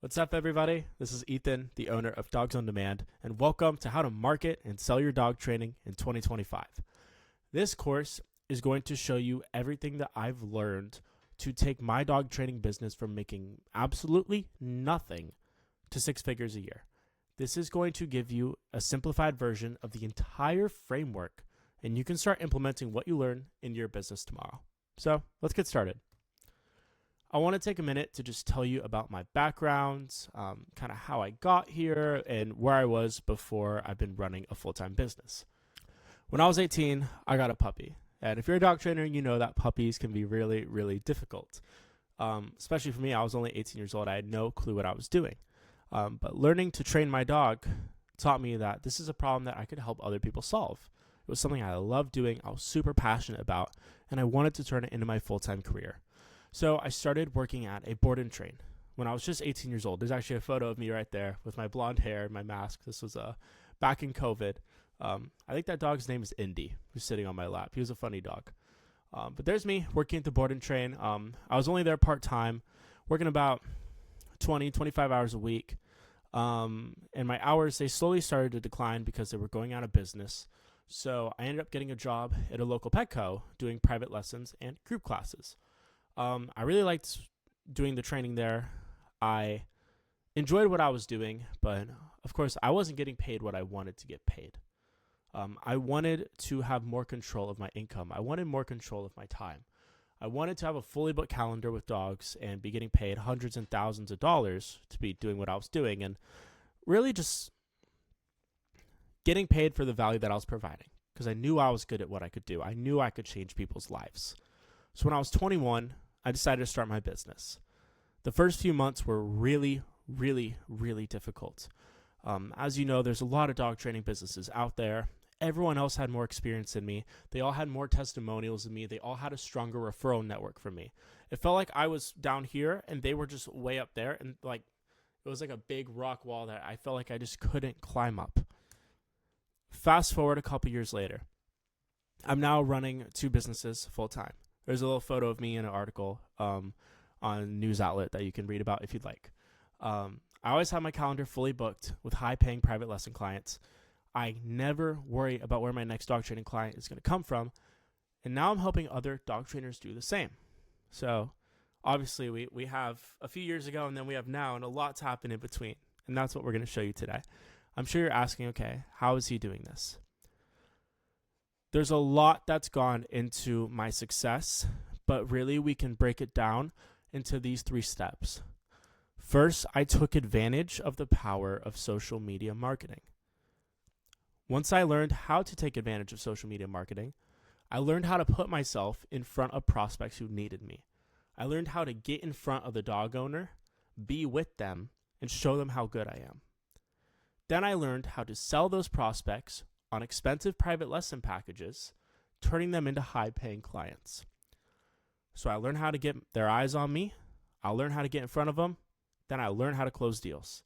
What's up, everybody? This is Ethan, the owner of Dogs on Demand, and welcome to how to market and sell your dog training in 2025. This course is going to show you everything that I've learned to take my dog training business from making absolutely nothing to 6 figures a year. This is going to give you a simplified version of the entire framework, and you can start implementing what you learn in your business tomorrow. So let's get started. I want to take a minute to just tell you about my background, kind of how I got here and where I was before I've been running a full-time business. When I was 18, I got a puppy. And if you're a dog trainer, you know that puppies can be really, really difficult. Especially for me, I was only 18 years old. I had no clue what I was doing. But learning to train my dog taught me that this is a problem that I could help other people solve. It was something I loved doing, I was super passionate about, and I wanted to turn it into my full-time career. So I started working at a board and train when I was just 18 years old. There's actually a photo of me right there with my blonde hair and my mask. This was back in COVID. I think that dog's name is Indy, who's sitting on my lap. He was a funny dog. But there's me working at the board and train. I was only there part-time, working about 20, 25 hours a week. And my hours, they slowly started to decline because they were going out of business. So I ended up getting a job at a local Petco doing private lessons and group classes. I really liked doing the training there. I enjoyed what I was doing, but of course I wasn't getting paid what I wanted to get paid. I wanted to have more control of my income. I wanted more control of my time. I wanted to have a fully booked calendar with dogs and be getting paid hundreds and thousands of dollars to be doing what I was doing and really just getting paid for the value that I was providing because I knew I was good at what I could do. I knew I could change people's lives. So when I was 21, I decided to start my business. The first few months were really, really, really difficult. As you know, there's a lot of dog training businesses out there. Everyone else had more experience than me. They all had more testimonials than me. They all had a stronger referral network from me. It felt like I was down here and they were just way up there. And it was like a big rock wall that I felt like I just couldn't climb up. Fast forward a couple years later. I'm now running 2 businesses full time. There's a little photo of me in an article on a news outlet that you can read about if you'd like. I always have my calendar fully booked with high-paying private lesson clients. I never worry about where my next dog training client is going to come from. And now I'm helping other dog trainers do the same. So obviously we have a few years ago and then we have now, and a lot's happened in between. And that's what we're going to show you today. I'm sure you're asking, okay, how is he doing this? There's a lot that's gone into my success, but really we can break it down into these 3 steps. First, I took advantage of the power of social media marketing. Once I learned how to take advantage of social media marketing, I learned how to put myself in front of prospects who needed me. I learned how to get in front of the dog owner, be with them, and show them how good I am. Then I learned how to sell those prospects on expensive private lesson packages, turning them into high-paying clients. So I learned how to get their eyes on me. I'll learn how to get in front of them. Then I learn how to close deals.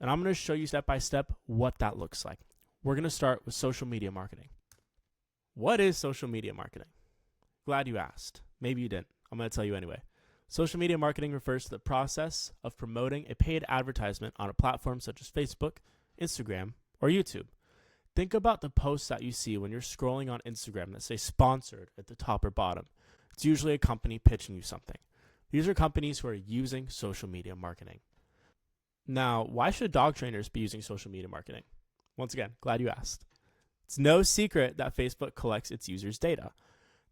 And I'm going to show you step by step what that looks like. We're going to start with social media marketing. What is social media marketing? Glad you asked. Maybe you didn't. I'm going to tell you anyway. Social media marketing refers to the process of promoting a paid advertisement on a platform such as Facebook, Instagram, or YouTube. Think about the posts that you see when you're scrolling on Instagram that say sponsored at the top or bottom. It's usually a company pitching you something. These are companies who are using social media marketing. Now, why should dog trainers be using social media marketing? Once again, glad you asked. It's no secret that Facebook collects its users' data.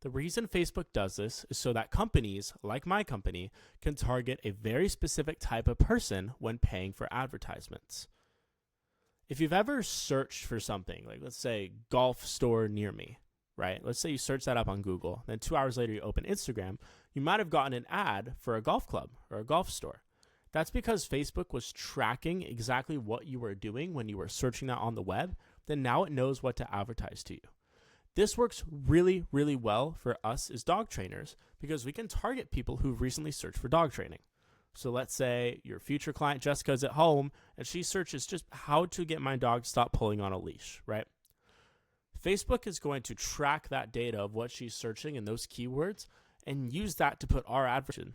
The reason Facebook does this is so that companies, like my company, can target a very specific type of person when paying for advertisements. If you've ever searched for something, like let's say golf store near me, right? Let's say you search that up on Google, then 2 hours later you open Instagram, you might have gotten an ad for a golf club or a golf store. That's because Facebook was tracking exactly what you were doing when you were searching that on the web, then now it knows what to advertise to you. This works really, really well for us as dog trainers because we can target people who've recently searched for dog training. So let's say your future client Jessica's at home and she searches just how to get my dog to stop pulling on a leash, right? Facebook is going to track that data of what she's searching and those keywords and use that to put our advertisement.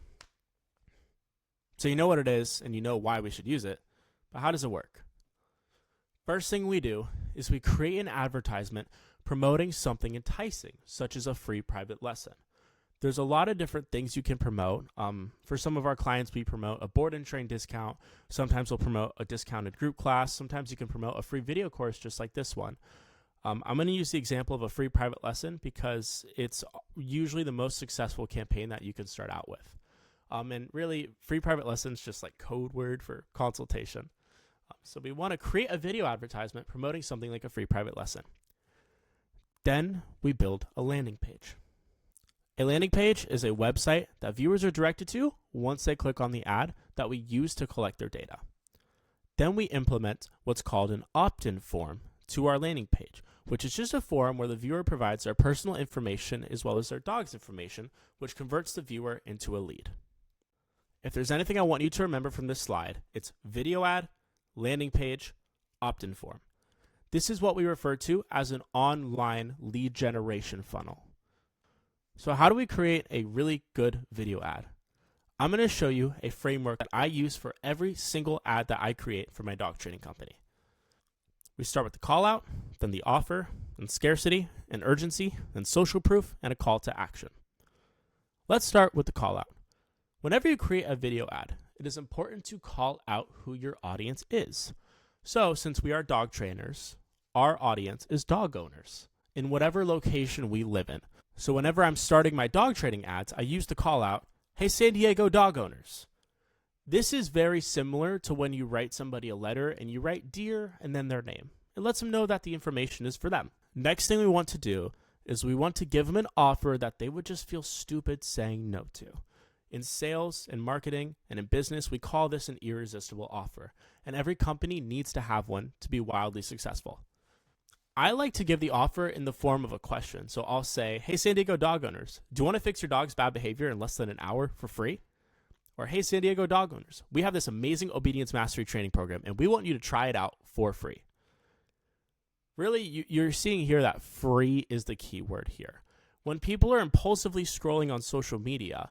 So you know what it is and you know why we should use it, but how does it work? First thing we do is we create an advertisement promoting something enticing, such as a free private lesson. There's a lot of different things you can promote. For some of our clients, we promote a board and train discount. Sometimes we'll promote a discounted group class. Sometimes you can promote a free video course just like this one. I'm going to use the example of a free private lesson because it's usually the most successful campaign that you can start out with. And really, free private lessons just like code word for consultation. So we want to create a video advertisement promoting something like a free private lesson. Then we build a landing page. A landing page is a website that viewers are directed to once they click on the ad that we use to collect their data. Then we implement what's called an opt-in form to our landing page, which is just a form where the viewer provides their personal information as well as their dog's information, which converts the viewer into a lead. If there's anything I want you to remember from this slide, it's video ad, landing page, opt-in form. This is what we refer to as an online lead generation funnel. So how do we create a really good video ad? I'm going to show you a framework that I use for every single ad that I create for my dog training company. We start with the call out, then the offer, and scarcity, and urgency, and social proof, and a call to action. Let's start with the call out. Whenever you create a video ad, it is important to call out who your audience is. So since we are dog trainers, our audience is dog owners in whatever location we live in. So whenever I'm starting my dog training ads, I use the call out, "Hey San Diego dog owners." This is very similar to when you write somebody a letter and you write "Dear" and then their name. It lets them know that the information is for them. Next thing we want to do is we want to give them an offer that they would just feel stupid saying no to. In sales and marketing and in business, we call this an irresistible offer, and every company needs to have one to be wildly successful. I like to give the offer in the form of a question. So I'll say, "Hey San Diego dog owners, do you want to fix your dog's bad behavior in less than an hour for free?" Or, "Hey San Diego dog owners, we have this amazing obedience mastery training program and we want you to try it out for free." Really, you're seeing here that free is the key word here. When people are impulsively scrolling on social media,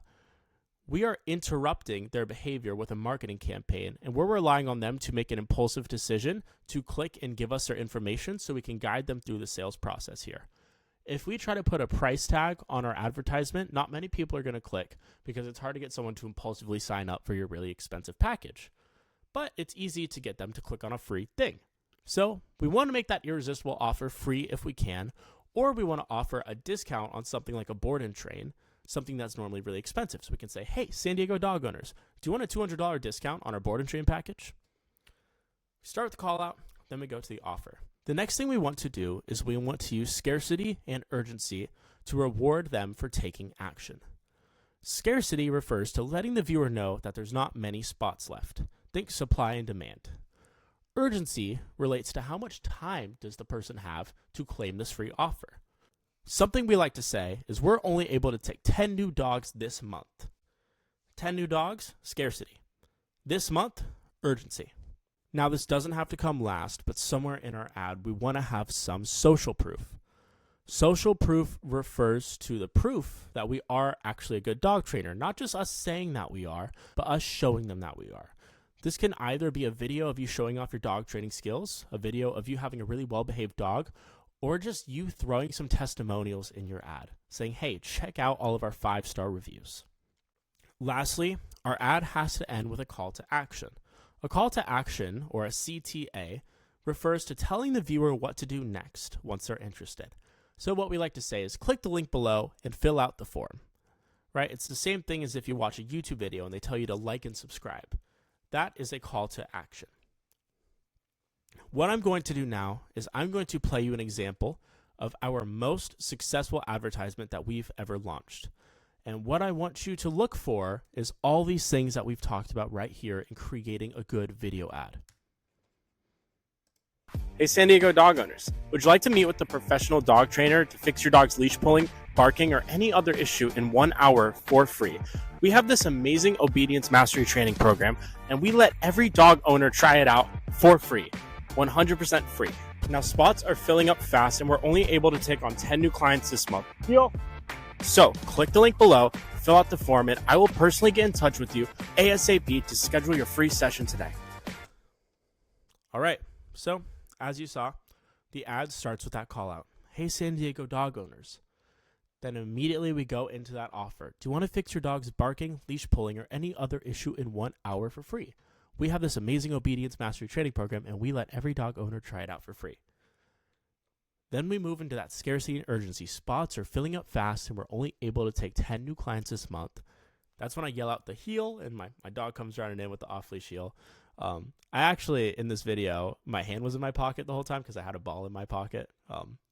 we are interrupting their behavior with a marketing campaign, and we're relying on them to make an impulsive decision to click and give us their information so we can guide them through the sales process here. If we try to put a price tag on our advertisement, not many people are going to click because it's hard to get someone to impulsively sign up for your really expensive package. But it's easy to get them to click on a free thing. So we want to make that irresistible offer free if we can, or we want to offer a discount on something like a board and train, something that's normally really expensive. So we can say, "Hey, San Diego dog owners, do you want a $200 discount on our board and train package?" We start with the call out, then we go to the offer. The next thing we want to do is we want to use scarcity and urgency to reward them for taking action. Scarcity refers to letting the viewer know that there's not many spots left. Think supply and demand. Urgency relates to how much time does the person have to claim this free offer. Something we like to say is we're only able to take 10 new dogs this month. 10 new dogs, scarcity. This month, urgency. Now this doesn't have to come last, but somewhere in our ad, we want to have some social proof. Social proof refers to the proof that we are actually a good dog trainer, not just us saying that we are, but us showing them that we are. This can either be a video of you showing off your dog training skills, a video of you having a really well-behaved dog, or just you throwing some testimonials in your ad, saying, "Hey, check out all of our 5-star reviews." Lastly, our ad has to end with a call to action. A call to action, or a CTA, refers to telling the viewer what to do next once they're interested. So what we like to say is click the link below and fill out the form, right? It's the same thing as if you watch a YouTube video and they tell you to like and subscribe. That is a call to action. What I'm going to do now is I'm going to play you an example of our most successful advertisement that we've ever launched. And what I want you to look for is all these things that we've talked about right here in creating a good video ad. Hey San Diego dog owners, would you like to meet with a professional dog trainer to fix your dog's leash pulling, barking, or any other issue in 1 hour for free? We have this amazing obedience mastery training program, and we let every dog owner try it out for free, 100% free. Now spots are filling up fast, and we're only able to take on 10 new clients this month. Deal? So click the link below, fill out the form, and I will personally get in touch with you ASAP to schedule your free session today. All right, so as you saw, the ad starts with that call out. Hey, San Diego dog owners. Then immediately we go into that offer. Do you want to fix your dog's barking, leash pulling, or any other issue in 1 hour for free? We have this amazing obedience mastery training program, and we let every dog owner try it out for free. Then we move into that scarcity and urgency. Spots are filling up fast, and we're only able to take 10 new clients this month. That's when I yell out the heel, and my dog comes running in with the off-leash heel. I actually, in this video, my hand was in my pocket the whole time because I had a ball in my pocket.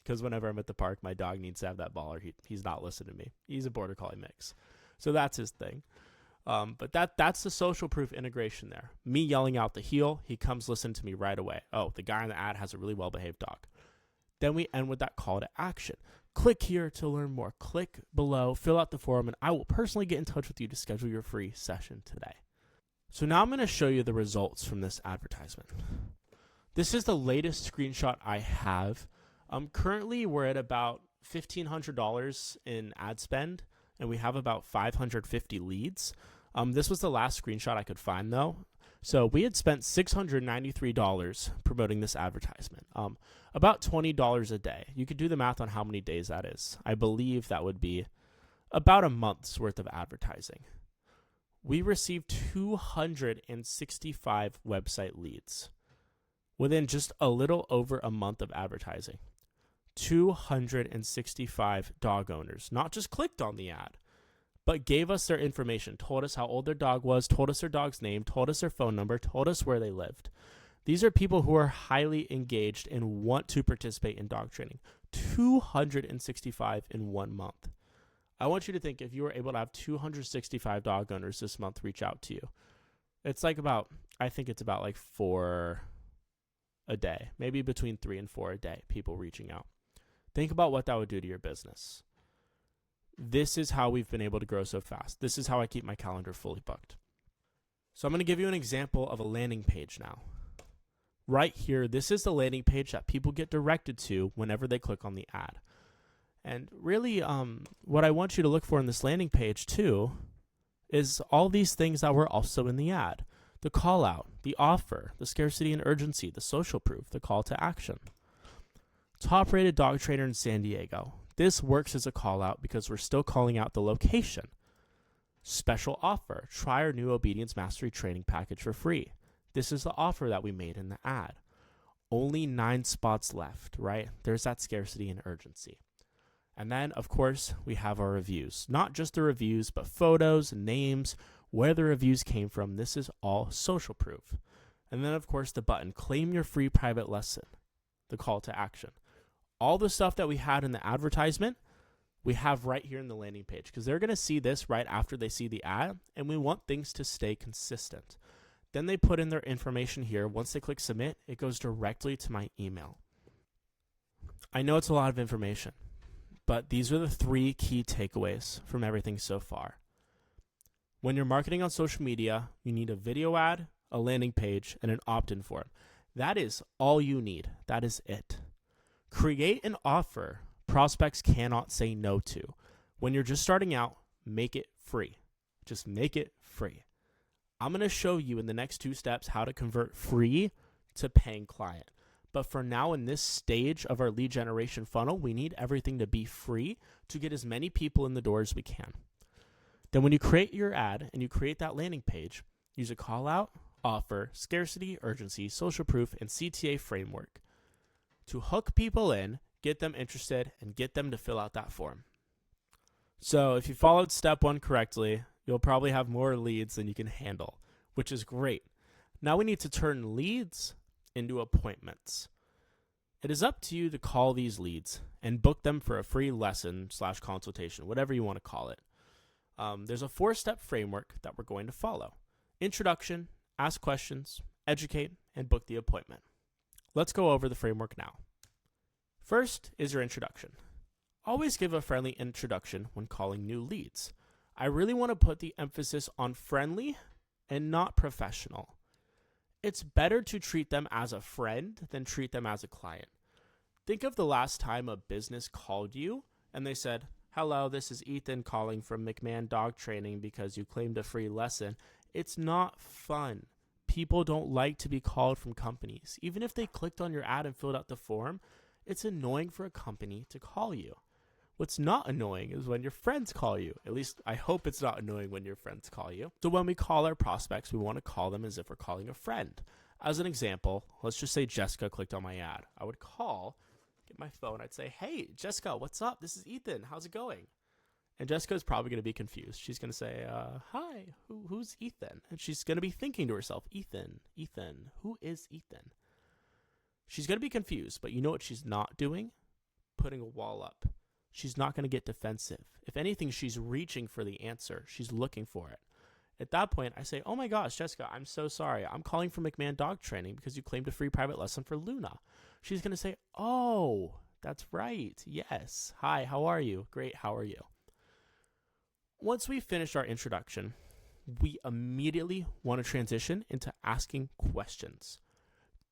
Because whenever I'm at the park, my dog needs to have that ball or he's not listening to me. He's a border collie mix. So that's his thing. But that's the social proof integration there. Me yelling out the heel, he comes listen to me right away. Oh, the guy in the ad has a really well-behaved dog. Then we end with that call to action. Click here to learn more. Click below, fill out the form, and I will personally get in touch with you to schedule your free session today. So now I'm going to show you the results from this advertisement. This is the latest screenshot I have. Currently, we're at about $1,500 in ad spend, and we have about 550 leads. This was the last screenshot I could find, though. So we had spent $693 promoting this advertisement, about $20 a day. You could do the math on how many days that is. I believe that would be about a month's worth of advertising. We received 265 website leads within just a little over a month of advertising. 265 dog owners not just clicked on the ad, but gave us their information, told us how old their dog was, told us their dog's name, told us their phone number, told us where they lived. These are people who are highly engaged and want to participate in dog training. 265 in 1 month. I want you to think if you were able to have 265 dog owners this month reach out to you. It's like I think it's about like 4 a day, maybe between 3 and 4 a day, people reaching out. Think about what that would do to your business. This is how we've been able to grow so fast. This is how I keep my calendar fully booked. So I'm going to give you an example of a landing page now. Right here, this is the landing page that people get directed to whenever they click on the ad. And really, what I want you to look for in this landing page too is all these things that were also in the ad. The call out, the offer, the scarcity and urgency, the social proof, the call to action. Top rated dog trainer in San Diego. This works as a call out because we're still calling out the location. Special offer, try our new obedience mastery training package for free. This is the offer that we made in the ad. Only 9 spots left, right? There's that scarcity and urgency. And then, of course, we have our reviews. Not just the reviews, but photos, names, where the reviews came from. This is all social proof. And then, of course, the button, claim your free private lesson, the call to action. All the stuff that we had in the advertisement, we have right here in the landing page because they're going to see this right after they see the ad, and we want things to stay consistent. Then they put in their information here. Once they click submit, it goes directly to my email. I know it's a lot of information, but these are the 3 key takeaways from everything so far. When you're marketing on social media, you need a video ad, a landing page, and an opt-in form. That is all you need. That is it. Create an offer prospects cannot say no to. When you're just starting out, make it free. Just make it free. I'm going to show you in the next 2 steps how to convert free to paying client. But for now, in this stage of our lead generation funnel, we need everything to be free to get as many people in the door as we can. Then when you create your ad and you create that landing page, use a call out, offer, scarcity, urgency, social proof, and CTA framework to hook people in, get them interested, and get them to fill out that form. So if you followed step 1 correctly, you'll probably have more leads than you can handle, which is great. Now we need to turn leads into appointments. It is up to you to call these leads and book them for a free lesson/consultation, whatever you want to call it. There's a 4-step framework that we're going to follow. Introduction, ask questions, educate, and book the appointment. Let's go over the framework now. First is your introduction. Always give a friendly introduction when calling new leads. I really want to put the emphasis on friendly and not professional. It's better to treat them as a friend than treat them as a client. Think of the last time a business called you and they said, hello, this is Ethan calling from McMahon Dog Training because you claimed a free lesson. It's not fun. People don't like to be called from companies. Even if they clicked on your ad and filled out the form, it's annoying for a company to call you. What's not annoying is when your friends call you. At least I hope it's not annoying when your friends call you. So when we call our prospects, we want to call them as if we're calling a friend. As an example, let's just say Jessica clicked on my ad. I would call, get my phone, I'd say, hey, Jessica, what's up? This is Ethan. How's it going? And Jessica's probably going to be confused. She's going to say, hi, who's Ethan? And she's going to be thinking to herself, Ethan, who is Ethan? She's going to be confused, but you know what she's not doing? Putting a wall up. She's not going to get defensive. If anything, she's reaching for the answer. She's looking for it. At that point, I say, oh my gosh, Jessica, I'm so sorry. I'm calling from McMahon Dog Training because you claimed a free private lesson for Luna. She's going to say, oh, that's right. Yes. Hi, how are you? Great, how are you? Once we finish our introduction, we immediately want to transition into asking questions.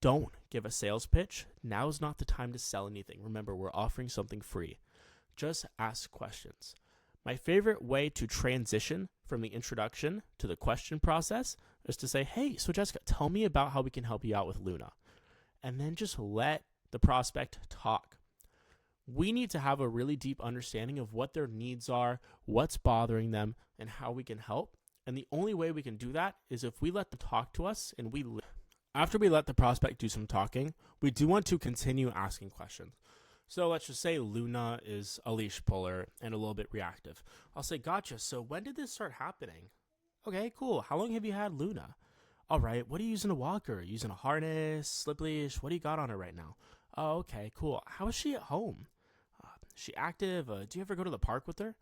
Don't give a sales pitch. Now's not the time to sell anything. Remember, we're offering something free. Just ask questions. My favorite way to transition from the introduction to the question process is to say, hey, so Jessica, tell me about how we can help you out with Luna. And then just let the prospect talk. We need to have a really deep understanding of what their needs are, what's bothering them, and how we can help. And the only way we can do that is if we let them talk to us and after we let the prospect do some talking, we do want to continue asking questions. So let's just say Luna is a leash puller and a little bit reactive. I'll say, gotcha. So when did this start happening? Okay, cool. How long have you had Luna? All right. What are you using a walker? Using a harness, slip leash? What do you got on her right now? Oh, okay, cool. How is she at home? Is she active? Do you ever go to the park with her?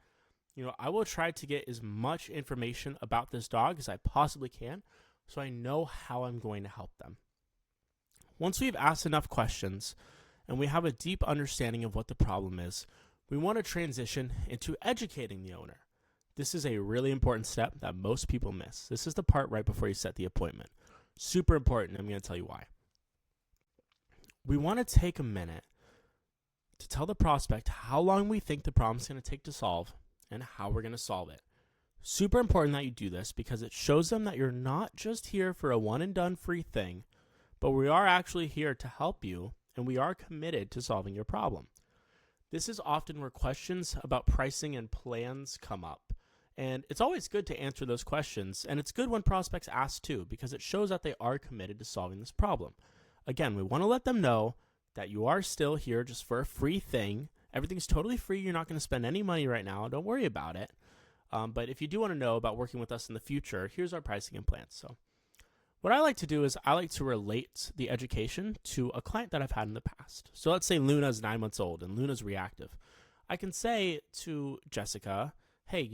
I will try to get as much information about this dog as I possibly can so I know how I'm going to help them. Once we've asked enough questions, and we have a deep understanding of what the problem is, we want to transition into educating the owner. This is a really important step that most people miss. This is the part right before you set the appointment. Super important. I'm going to tell you why. We want to take a minute to tell the prospect how long we think the problem is going to take to solve and how we're going to solve it. Super important that you do this because it shows them that you're not just here for a one and done free thing, but we are actually here to help you and we are committed to solving your problem. This is often where questions about pricing and plans come up. And it's always good to answer those questions. And it's good when prospects ask too, because it shows that they are committed to solving this problem. Again, we want to let them know that you are still here just for a free thing. Everything's totally free. You're not going to spend any money right now. Don't worry about it. But if you do want to know about working with us in the future, here's our pricing and plans. So what I like to do is I like to relate the education to a client that I've had in the past. So let's say Luna's 9 months old and Luna's reactive. I can say to Jessica, hey,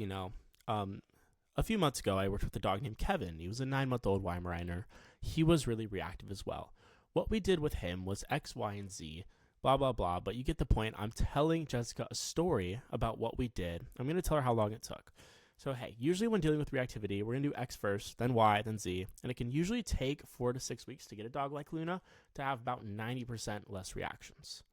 a few months ago I worked with a dog named Kevin. He was a 9-month-old Weimaraner. He was really reactive as well. What we did with him was X, Y, and Z, blah, blah, blah. But you get the point. I'm telling Jessica a story about what we did. I'm going to tell her how long it took. So, hey, usually when dealing with reactivity, we're going to do X first, then Y, then Z. And it can usually take 4 to 6 weeks to get a dog like Luna to have about 90% less reactions.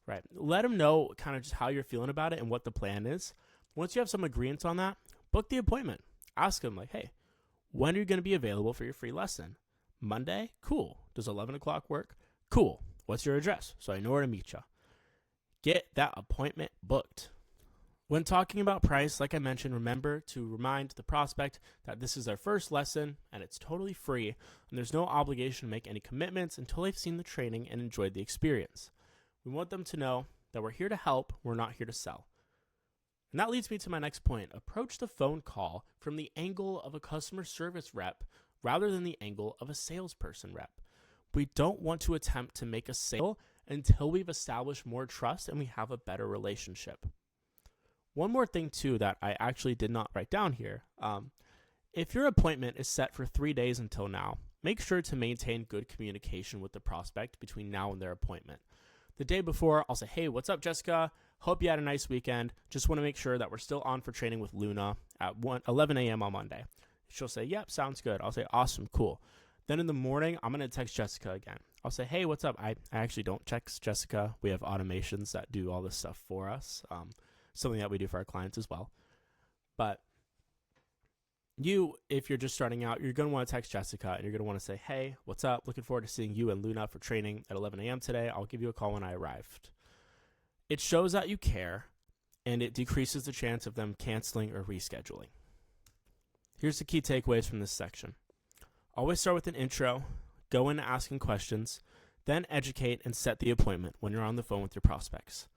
Right? Let them know kind of just how you're feeling about it and what the plan is. Once you have some agreement on that, book the appointment. Ask them, like, hey, when are you going to be available for your free lesson? Monday? Cool. Does 11 o'clock work? Cool. What's your address? So I know where to meet you. Get that appointment booked. When talking about price, like I mentioned, remember to remind the prospect that this is their first lesson and it's totally free and there's no obligation to make any commitments until they've seen the training and enjoyed the experience. We want them to know that we're here to help, we're not here to sell. And that leads me to my next point. Approach the phone call from the angle of a customer service rep rather than the angle of a salesperson rep. We don't want to attempt to make a sale until we've established more trust and we have a better relationship. One more thing too that I actually did not write down here. If your appointment is set for 3 days until now, make sure to maintain good communication with the prospect between now and their appointment. The day before, I'll say, hey, what's up, Jessica? Hope you had a nice weekend. Just want to make sure that we're still on for training with Luna at 11 a.m. on Monday. She'll say, yep, sounds good. I'll say, awesome, cool. Then in the morning, I'm going to text Jessica again. I'll say, hey, what's up? I actually don't text Jessica. We have automations that do all this stuff for us. something that we do for our clients as well. But if you're just starting out, you're going to want to text Jessica and you're going to want to say, hey, what's up? Looking forward to seeing you and Luna for training at 11 a.m. today. I'll give you a call when I arrived. It shows that you care, and it decreases the chance of them canceling or rescheduling. Here's the key takeaways from this section. Always start with an intro, go in asking questions, then educate and set the appointment when you're on the phone with your prospects.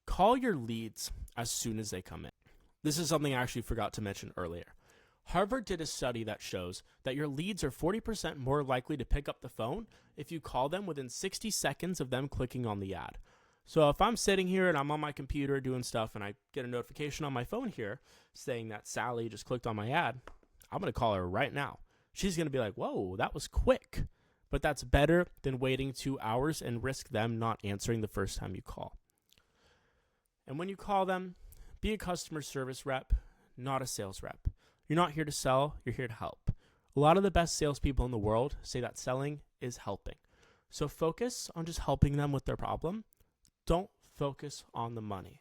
Call your leads as soon as they come in. This is something I actually forgot to mention earlier. Harvard did a study that shows that your leads are 40% more likely to pick up the phone if you call them within 60 seconds of them clicking on the ad. So if I'm sitting here and I'm on my computer doing stuff and I get a notification on my phone here saying that Sally just clicked on my ad, I'm going to call her right now. She's going to be like, whoa, that was quick. But that's better than waiting 2 hours and risk them not answering the first time you call. And when you call them, be a customer service rep, not a sales rep. You're not here to sell, you're here to help. A lot of the best salespeople in the world say that selling is helping. So focus on just helping them with their problem. Don't focus on the money.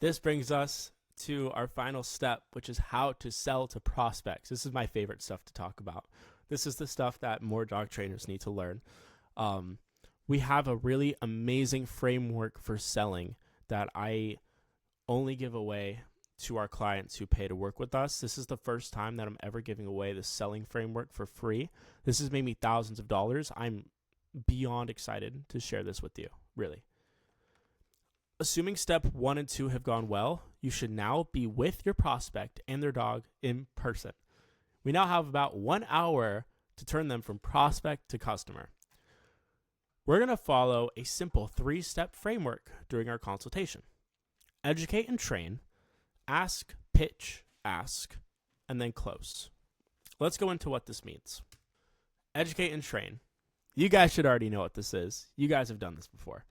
This brings us to our final step, which is how to sell to prospects. This is my favorite stuff to talk about. This is the stuff that more dog trainers need to learn. We have a really amazing framework for selling that I only give away to our clients who pay to work with us. This is the first time that I'm ever giving away the selling framework for free. This has made me thousands of dollars. I'm beyond excited to share this with you, really. Assuming step 1 and 2 have gone well, you should now be with your prospect and their dog in person. We now have about 1 hour to turn them from prospect to customer. We're going to follow a simple 3-step framework during our consultation. Educate and train, ask, pitch, ask, and then close. Let's go into what this means. Educate and train. You guys should already know what this is. You guys have done this before.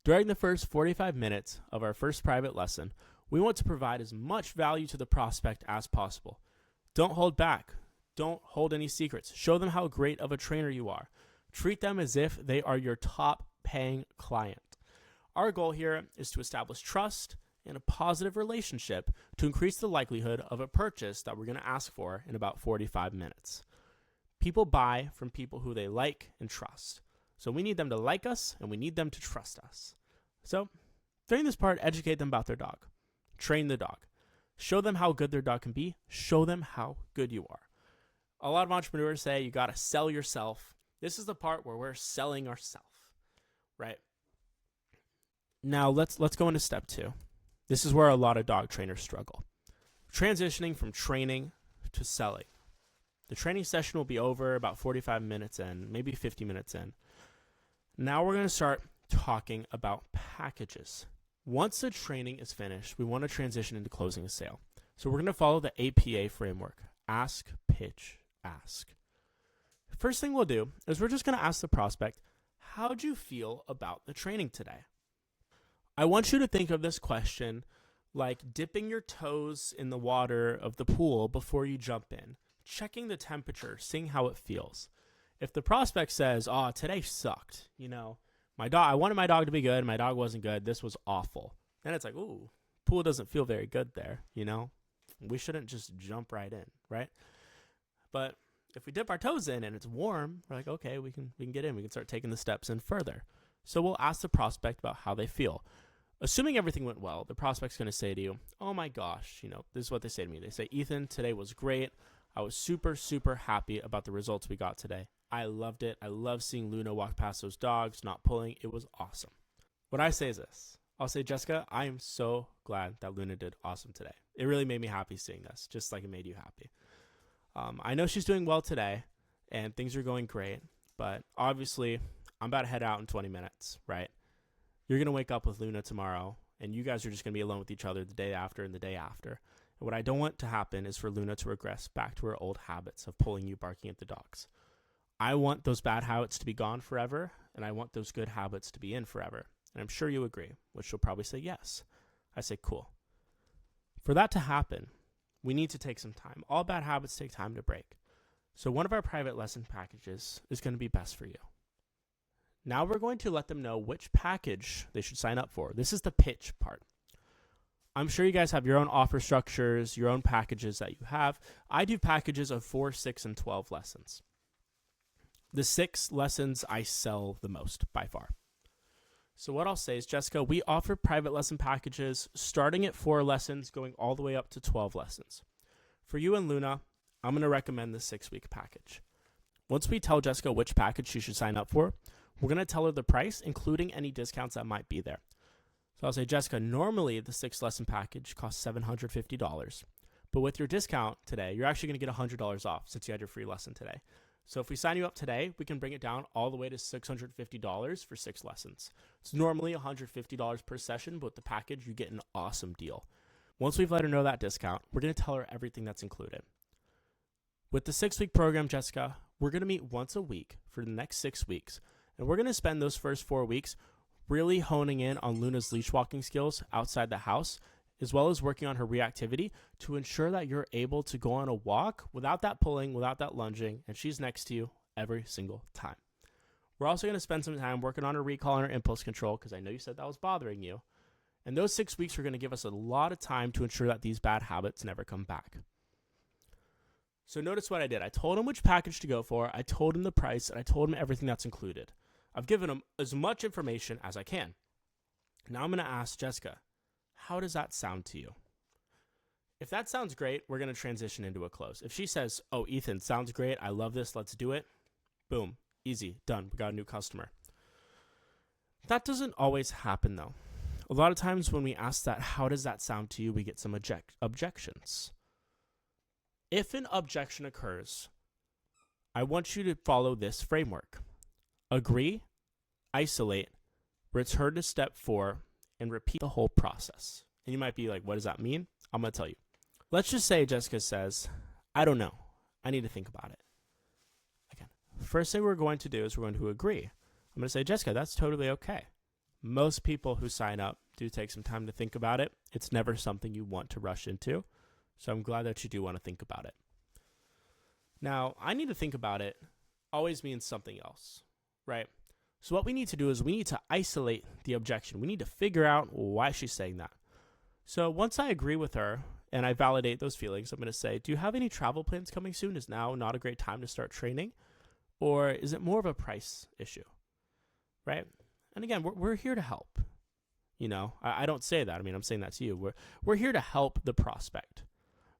During the first 45 minutes of our first private lesson, we want to provide as much value to the prospect as possible. Don't hold back. Don't hold any secrets. Show them how great of a trainer you are. Treat them as if they are your top paying client. Our goal here is to establish trust and a positive relationship to increase the likelihood of a purchase that we're going to ask for in about 45 minutes. People buy from people who they like and trust. So we need them to like us and we need them to trust us. So during this part, educate them about their dog. Train the dog. Show them how good their dog can be. Show them how good you are. A lot of entrepreneurs say you got to sell yourself. This is the part where we're selling ourselves, right? Now let's go into step 2. This is where a lot of dog trainers struggle. Transitioning from training to selling. The training session will be over about 45 minutes in, maybe 50 minutes in. Now we're going to start talking about packages. Once the training is finished, we want to transition into closing a sale. So we're going to follow the APA framework. Ask, pitch, ask. First thing we'll do is we're just going to ask the prospect, how'd you feel about the training today? I want you to think of this question like dipping your toes in the water of the pool before you jump in, checking the temperature, seeing how it feels. If the prospect says, oh, today sucked, I wanted my dog to be good, my dog wasn't good, this was awful. Then it's like, ooh, pool doesn't feel very good there, We shouldn't just jump right in, right? But if we dip our toes in and it's warm, we're like, okay, we can get in, we can start taking the steps in further. So we'll ask the prospect about how they feel. Assuming everything went well, the prospect's going to say to you, oh my gosh, this is what they say to me. They say, Ethan, today was great. I was super, super happy about the results we got today. I loved it. I love seeing Luna walk past those dogs, not pulling. It was awesome. What I say is this. I'll say, Jessica, I am so glad that Luna did awesome today. It really made me happy seeing this, just like it made you happy. I know she's doing well today, and things are going great, but obviously I'm about to head out in 20 minutes, right? You're going to wake up with Luna tomorrow, and you guys are just going to be alone with each other the day after and the day after. And what I don't want to happen is for Luna to regress back to her old habits of pulling you, barking at the dogs. I want those bad habits to be gone forever, and I want those good habits to be in forever. And I'm sure you agree, which you'll probably say yes. I say, cool. For that to happen, we need to take some time. All bad habits take time to break. So one of our private lesson packages is going to be best for you. Now we're going to let them know which package they should sign up for. This is the pitch part. I'm sure you guys have your own offer structures, your own packages that you have. I do packages of 4, 6, and 12 lessons. The 6 lessons I sell the most by far. So what I'll say is, Jessica, we offer private lesson packages starting at 4 lessons, going all the way up to 12 lessons. For you and Luna, I'm going to recommend the 6-week package. Once we tell Jessica which package she should sign up for, we're going to tell her the price, including any discounts that might be there. So I'll say, Jessica, normally the 6-lesson package costs $750, but with your discount today, you're actually going to get $100 off since you had your free lesson today. So if we sign you up today, we can bring it down all the way to $650 for 6 lessons. It's normally $150 per session, but with the package, you get an awesome deal. Once we've let her know that discount, we're going to tell her everything that's included. With the 6-week program, Jessica, we're going to meet once a week for the next 6 weeks, and we're going to spend those first 4 weeks really honing in on Luna's leash walking skills outside the house, as well as working on her reactivity to ensure that you're able to go on a walk without that pulling, without that lunging, and she's next to you every single time. We're also going to spend some time working on her recall and her impulse control, because I know you said that was bothering you. And those 6 weeks are going to give us a lot of time to ensure that these bad habits never come back. So notice what I did. I told him which package to go for, I told him the price, and I told him everything that's included. I've given him as much information as I can. Now I'm going to ask Jessica, how does that sound to you? If that sounds great, we're going to transition into a close. If she says, oh, Ethan, sounds great, I love this, let's do it, boom, easy, done, we got a new customer. That doesn't always happen, though. A lot of times when we ask that, how does that sound to you, we get some objections. If an objection occurs, I want you to follow this framework. Agree, isolate, return to step 4, and repeat the whole process. And you might be like, what does that mean? I'm going to tell you. Let's just say Jessica says, I don't know. I need to think about it. Again, first thing we're going to do is we're going to agree. I'm going to say, Jessica, that's totally okay. Most people who sign up do take some time to think about it. It's never something you want to rush into. So I'm glad that you do want to think about it. Now, I need to think about it always means something else, right? So what we need to do is we need to isolate the objection. We need to figure out why she's saying that. So once I agree with her and I validate those feelings, I'm going to say, do you have any travel plans coming soon? Is now not a great time to start training? Or is it more of a price issue, right? And again, we're here to help. You know, I don't say that. I mean, I'm saying that to you. We're here to help the prospect.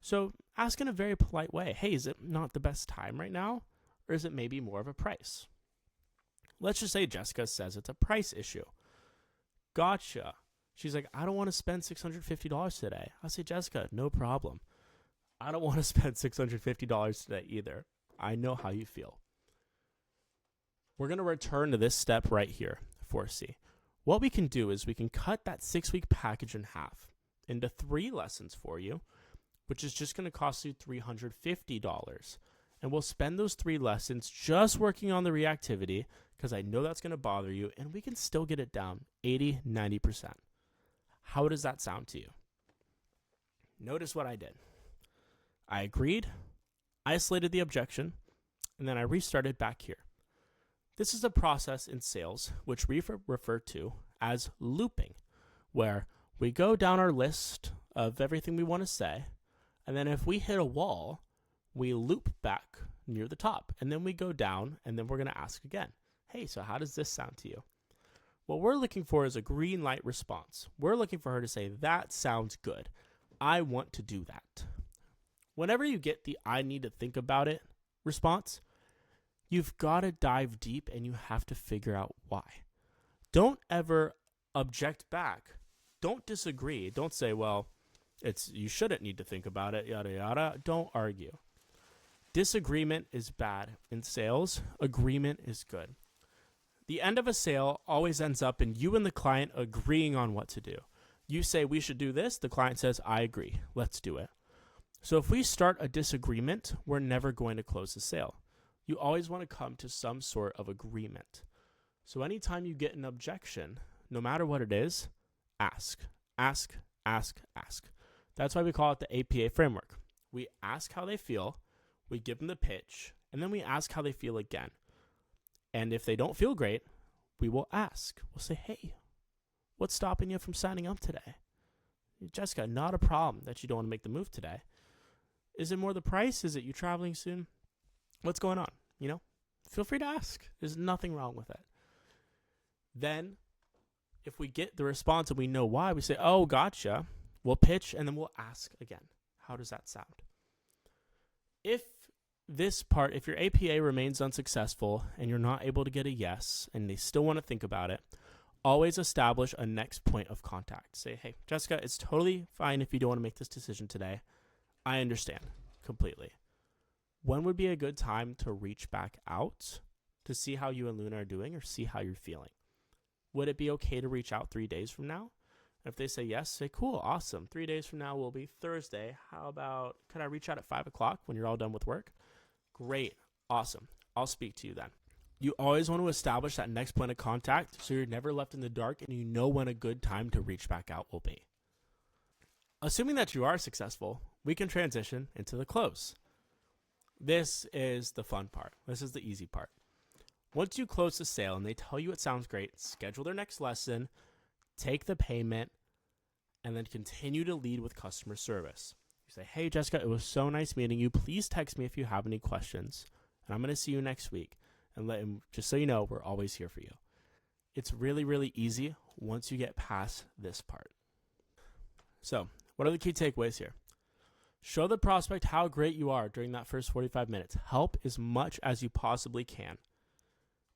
So ask in a very polite way, hey, is it not the best time right now? Or is it maybe more of a price? Let's just say Jessica says it's a price issue. Gotcha. She's like, I don't want to spend $650 today. I say, Jessica, no problem. I don't want to spend $650 today either. I know how you feel. We're going to return to this step right here, 4C. What we can do is we can cut that 6-week package in half into 3 lessons for you, which is just going to cost you $350. And we'll spend those 3 lessons just working on the reactivity, because I know that's going to bother you, and we can still get it down 80, 90%. How does that sound to you? Notice what I did. I agreed, isolated the objection, and then I restarted back here. This is a process in sales which we refer to as looping, where we go down our list of everything we want to say, and then if we hit a wall, we loop back near the top, and then we go down, and then we're going to ask again, hey, so how does this sound to you? What we're looking for is a green light response. We're looking for her to say, that sounds good. I want to do that. Whenever you get the I need to think about it response, you've got to dive deep and you have to figure out why. Don't ever object back. Don't disagree. Don't say, well, you shouldn't need to think about it, yada, yada. Don't argue. Disagreement is bad. In sales, agreement is good. The end of a sale always ends up in you and the client agreeing on what to do. You say, we should do this. The client says, I agree. Let's do it. So if we start a disagreement, we're never going to close the sale. You always want to come to some sort of agreement. So anytime you get an objection, no matter what it is, ask, ask, ask, ask. That's why we call it the APA framework. We ask how they feel, we give them the pitch, and then we ask how they feel again. And if they don't feel great, we will ask. We'll say, hey, what's stopping you from signing up today? Jessica, not a problem that you don't want to make the move today. Is it more the price? Is it you traveling soon? What's going on? Feel free to ask. There's nothing wrong with it. Then, if we get the response and we know why, we say, oh, gotcha. We'll pitch and then we'll ask again. How does that sound? If your APA remains unsuccessful and you're not able to get a yes and they still want to think about it, always establish a next point of contact. Say, hey, Jessica, it's totally fine if you don't want to make this decision today. I understand completely. When would be a good time to reach back out to see how you and Luna are doing or see how you're feeling? Would it be okay to reach out 3 days from now? If they say yes, say, cool, awesome. 3 days from now will be Thursday. How about, could I reach out at 5 o'clock when you're all done with work? Great, awesome. I'll speak to you then. You always want to establish that next point of contact so you're never left in the dark and you know when a good time to reach back out will be. Assuming that you are successful, we can transition into the close. This is the fun part. This is the easy part. Once you close the sale and they tell you it sounds great, schedule their next lesson, take the payment, and then continue to lead with customer service. You say, hey, Jessica, it was so nice meeting you. Please text me if you have any questions. And I'm going to see you next week. And just so you know, we're always here for you. It's really, really easy once you get past this part. So, what are the key takeaways here? Show the prospect how great you are during that first 45 minutes. Help as much as you possibly can.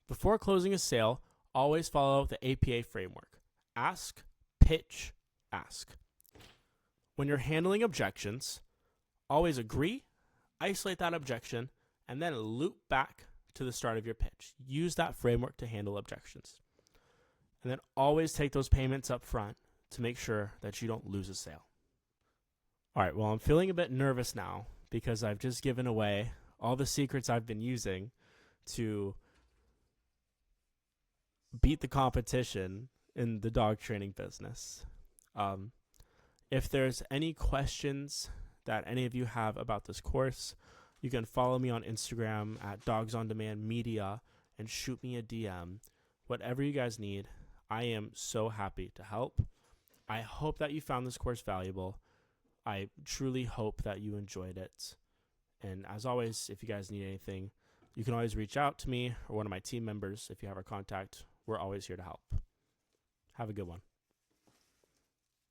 Before closing a sale, always follow the APA framework. Ask, pitch, ask. When you're handling objections, always agree, isolate that objection, and then loop back to the start of your pitch. Use that framework to handle objections. And then always take those payments up front to make sure that you don't lose a sale. All right, well, I'm feeling a bit nervous now because I've just given away all the secrets I've been using to beat the competition in the dog training business. If there's any questions that any of you have about this course, you can follow me on Instagram at Dogs on Demand Media and shoot me a DM. Whatever you guys need, I am so happy to help. I hope that you found this course valuable. I truly hope that you enjoyed it. And as always, if you guys need anything, you can always reach out to me or one of my team members if you have our contact. We're always here to help. Have a good one.